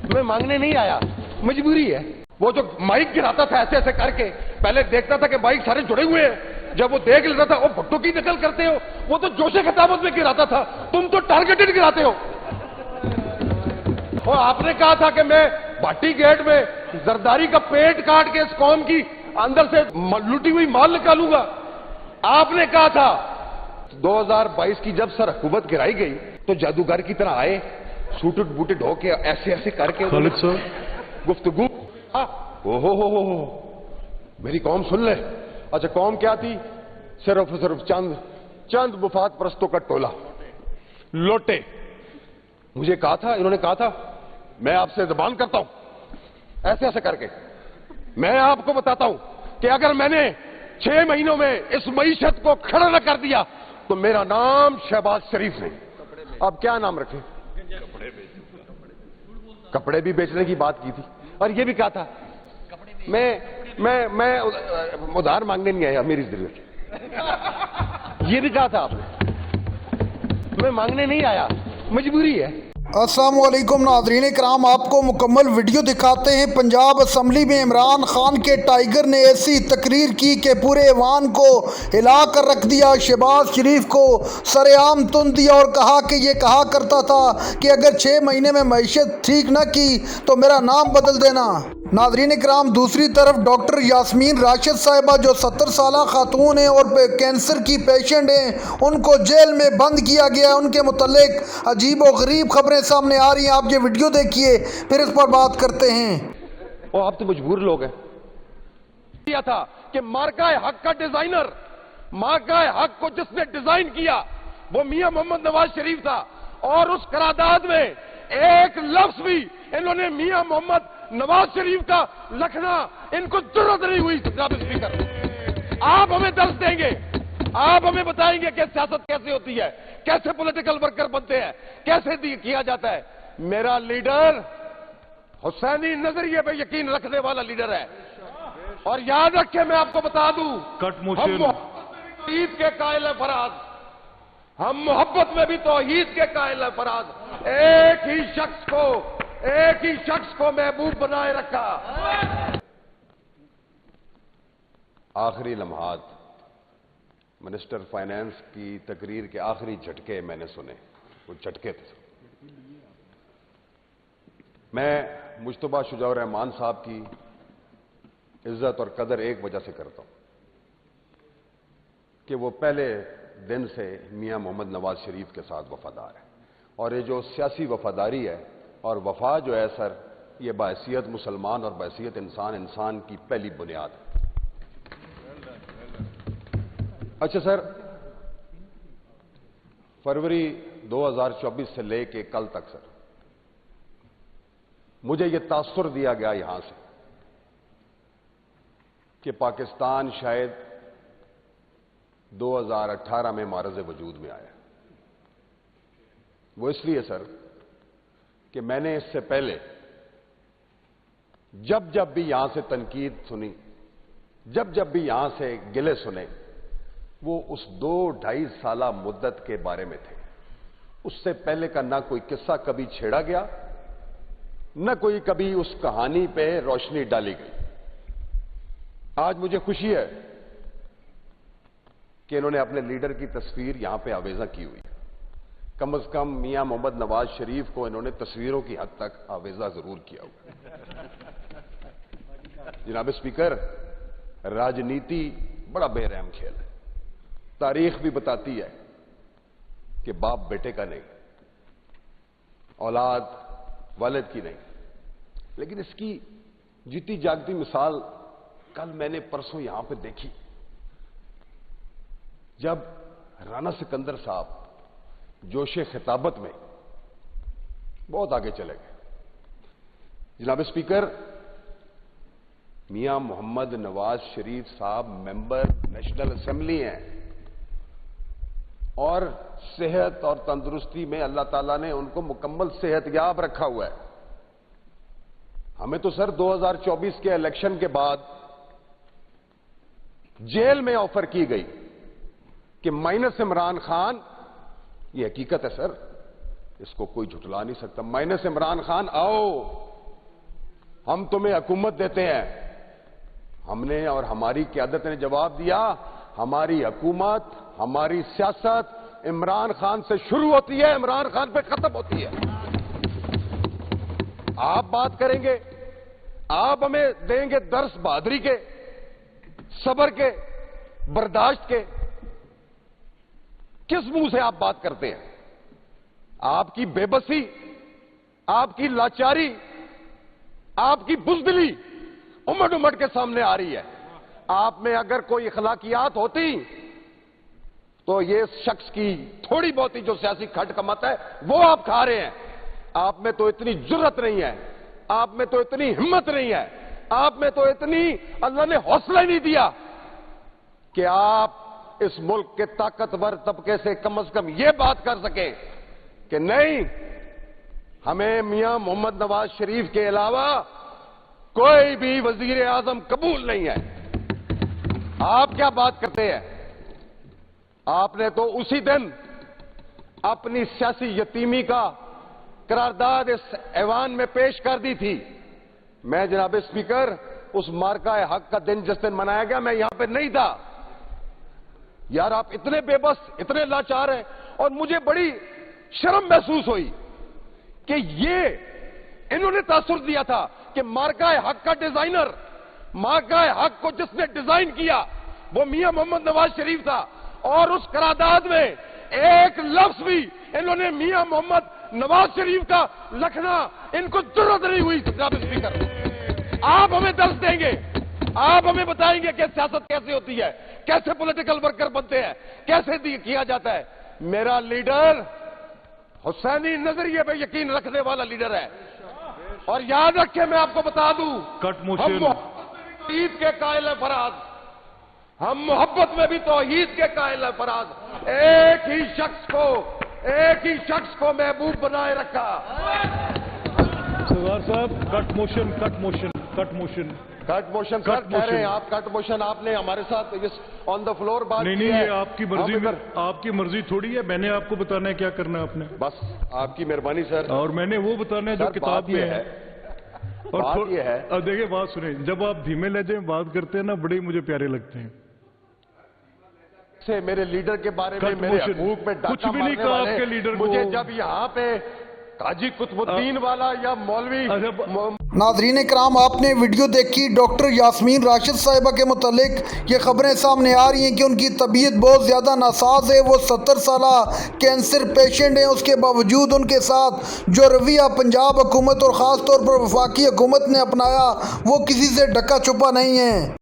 मैं मांगने नहीं आया, मजबूरी है। वो जो माइक गिराता था ऐसे ऐसे करके, पहले देखता था कि माइक सारे जुड़े हुए हैं, जब वो देख लेता था, वो भुट्टो की नकल करते हो, वो तो जोशे खिताबत में गिराता था, तुम तो टारगेटेड गिराते हो। और आपने कहा था कि मैं भाटी गेट में जरदारी का पेट काट के इस कौम की अंदर से लूटी हुई माल निकालूंगा। आपने कहा था 2022 की जब सर हुकूमत गिराई गई तो जादूगर की तरह आए, सूटेड बूटेड होके ऐसे ऐसे करके गुफ्तगू। ओहो मेरी कौम सुन ले। अच्छा कौम क्या थी? सिर्फ सिर्फ चंद मुफाद परस्तों का टोला, लोटे। मुझे कहा था, इन्होंने कहा था मैं आपसे ज़बान करता हूं ऐसे ऐसे करके। मैं आपको बताता हूं कि अगर मैंने 6 महीनों में इस मईशत को खड़ा न कर दिया तो मेरा नाम शहबाज शरीफ नहीं। अब क्या नाम रखें? कपड़े भी बेचने की बात की थी, और ये भी कहा था मैं उधार मांगने नहीं आया, मेरी जरूरत। ये भी कहा था आपने। मैं मांगने नहीं आया, मजबूरी है। अस्सलाम वालेकुम नाज़रीन इकराम, आपको मुकम्मल वीडियो दिखाते हैं। पंजाब असम्बली में इमरान खान के टाइगर ने ऐसी तकरीर की कि पूरे ऐवान को हिला कर रख दिया। शहबाज शरीफ को सरेआम तुन दिया और कहा कि ये कहा करता था कि अगर 6 महीने में मईशत ठीक न की तो मेरा नाम बदल देना। नाज़रीन इकराम, दूसरी तरफ डॉक्टर यास्मीन राशिद साहिबा जो 70 साला खातून हैं और कैंसर की पेशेंट हैं, उनको जेल में बंद किया गया है। उनके मुतल्लिक अजीब और गरीब खबरें सामने आ रही हैं। आप ये वीडियो देखिए, फिर इस पर बात करते हैं। और आप तो मजबूर लोग हैं। किया था कि मार्का हक का डिजाइनर, मार्का हक को जिसने डिजाइन किया वो मियां मोहम्मद नवाज शरीफ था, और उस करारदाद में एक लफ्ज भी इन्होंने मियां मोहम्मद नवाज शरीफ का लिखना इनको जरूरत नहीं हुई। जनाब स्पीकर, आप हमें दर्ज देंगे, आप हमें बताएंगे कि सियासत कैसे होती है, कैसे पॉलिटिकल वर्कर बनते हैं, कैसे किया जाता है। मेरा लीडर हुसैनी नजरिए पे यकीन रखने वाला लीडर है, और याद रखें, मैं आपको बता दूं, हम तौहीद के कायल फराज, हम मोहब्बत में भी तौहीद के कायल फराज। एक ही शख्स को महबूब बनाए रखा। आखिरी लम्हात मिनिस्टर फाइनेंस की तकरीर के आखिरी झटके मैंने सुने, वो झटके थे। मैं मुश्तबा शुजाउर रहमान साहब की इज्जत और कदर एक वजह से करता हूं कि वो पहले दिन से मियां मोहम्मद नवाज शरीफ के साथ वफादार है, और ये जो सियासी वफादारी है और वफा जो है सर, ये बहैसियत मुसलमान और बहैसियत इंसान की पहली बुनियाद है। अच्छा सर, फरवरी 2024 से लेके कल तक सर मुझे यह तासुर दिया गया यहां से कि पाकिस्तान शायद 2018 में मारज़ वजूद में आया। वो इसलिए सर कि मैंने इससे पहले जब जब भी यहां से तनकीद सुनी, जब जब भी यहां से गिले सुने, वो उस 2-2.5 साला मुद्दत के बारे में थे। उससे पहले का ना कोई किस्सा कभी छेड़ा गया, न कोई कभी उस कहानी पे रोशनी डाली गई। आज मुझे खुशी है कि इन्होंने अपने लीडर की तस्वीर यहां पे आवेजा की हुई है। कम से कम मियां मोहम्मद नवाज शरीफ को इन्होंने तस्वीरों की हद तक आवेजा जरूर किया हुआ। जनाब स्पीकर, राजनीति बड़ा बेरहम खेल है। तारीख भी बताती है कि बाप बेटे का नहीं, औलाद वालिद की नहीं, लेकिन इसकी जीती जागती मिसाल कल मैंने परसों यहां पे देखी, जब राना सिकंदर साहब जोशे खिताबत में बहुत आगे चले गए। जनाब स्पीकर, मियां मोहम्मद नवाज शरीफ साहब मेंबर नेशनल असेंबली हैं, और सेहत और तंदुरुस्ती में अल्लाह ताला ने उनको मुकम्मल सेहतयाब रखा हुआ है। हमें तो सर 2024 के इलेक्शन के बाद जेल में ऑफर की गई कि माइनस इमरान खान, ये हकीकत है सर, इसको कोई झुटला नहीं सकता, माइनस इमरान खान आओ ہم تمہیں حکومت دیتے ہیں. ہم نے اور ہماری قیادت نے جواب دیا, ہماری حکومت, ہماری سیاست عمران خان سے شروع ہوتی ہے, عمران خان پہ ختم ہوتی ہے. آپ بات کریں گے, آپ ہمیں دیں گے درس بہادری کے, صبر کے, برداشت کے. کس منہ سے آپ بات کرتے ہیں؟ آپ کی بے بسی, آپ کی لاچاری, آپ کی بزدلی امٹ امٹ کے سامنے آ رہی ہے. آپ میں اگر کوئی اخلاقیات ہوتی تو یہ شخص کی تھوڑی بہت جو سیاسی کھٹ کمت ہے وہ آپ کھا رہے ہیں. آپ میں تو اتنی جرت نہیں ہے, آپ میں تو اتنی ہمت نہیں ہے, آپ میں تو اتنی اللہ نے حوصلہ نہیں دیا کہ آپ اس ملک کے طاقتور طبقے سے کم از کم یہ بات کر سکیں کہ نہیں, ہمیں میاں محمد نواز شریف کے علاوہ کوئی بھی وزیر اعظم قبول نہیں ہے. آپ کیا بات کرتے ہیں؟ آپ نے تو اسی دن اپنی سیاسی یتیمی کا قرارداد اس ایوان میں پیش کر دی تھی. میں جناب اسپیکر اس مارکہ حق کا دن جس دن منایا گیا میں یہاں پہ نہیں تھا. یار آپ اتنے بے بس, اتنے لاچار ہیں, اور مجھے بڑی شرم محسوس ہوئی کہ یہ انہوں نے تاثر دیا تھا کہ مارکہ حق کا ڈیزائنر, مارکہ حق کو جس نے ڈیزائن کیا وہ میاں محمد نواز شریف تھا, اور اس قرارداد میں ایک لفظ بھی انہوں نے میاں محمد نواز شریف کا لکھنا ان کو ضرورت نہیں ہوئی. جناب اسپیکر, آپ ہمیں درس دیں گے, آپ ہمیں بتائیں گے کہ سیاست کیسے ہوتی ہے, کیسے پولیٹیکل ورکر بنتے ہیں, کیسے کیا جاتا ہے. میرا لیڈر حسینی نظریے پہ یقین رکھنے والا لیڈر ہے, اور یاد رکھیں میں آپ کو بتا دوں, ہم توحید کے قائل ہیں فراز, ہم محبت میں بھی توحید کے قائل ہیں فراز. ایک ہی شخص کو محبوب بنائے رکھا. سردار صاحب کٹ موشن سر کہہ رہے ہیں آپ کٹ موشن, آپ نے ہمارے ساتھ آن دا فلور بات نہیں کی ہے. یہ آپ کی مرضی, آپ کی مرضی تھوڑی ہے. میں نے آپ کو بتانا ہے کیا کرنا ہے آپ نے, بس آپ کی مہربانی سر. اور میں نے وہ بتانا ہے جو کتاب میں ہے. اور بات یہ ہے, اب دیکھیں بات سنیں, جب آپ دھیمے لہجے میں بات کرتے ہیں نا بڑے مجھے پیارے لگتے ہیں. سے میرے لیڈر کے بارے میں, میرے حقوق میں کچھ بھی نہیں کہا آپ کے لیڈر کو. مجھے جب یہاں پہ قاضی قطب الدین والا یا مولوی. ناظرین کرام, آپ نے ویڈیو دیکھی. ڈاکٹر یاسمین راشد صاحبہ کے متعلق یہ خبریں سامنے آ رہی ہیں کہ ان کی طبیعت بہت زیادہ ناساز ہے. وہ 70 سالہ کینسر پیشنٹ ہیں. اس کے باوجود ان کے ساتھ جو رویہ پنجاب حکومت اور خاص طور پر وفاقی حکومت نے اپنایا وہ کسی سے ڈھکا چھپا نہیں ہے.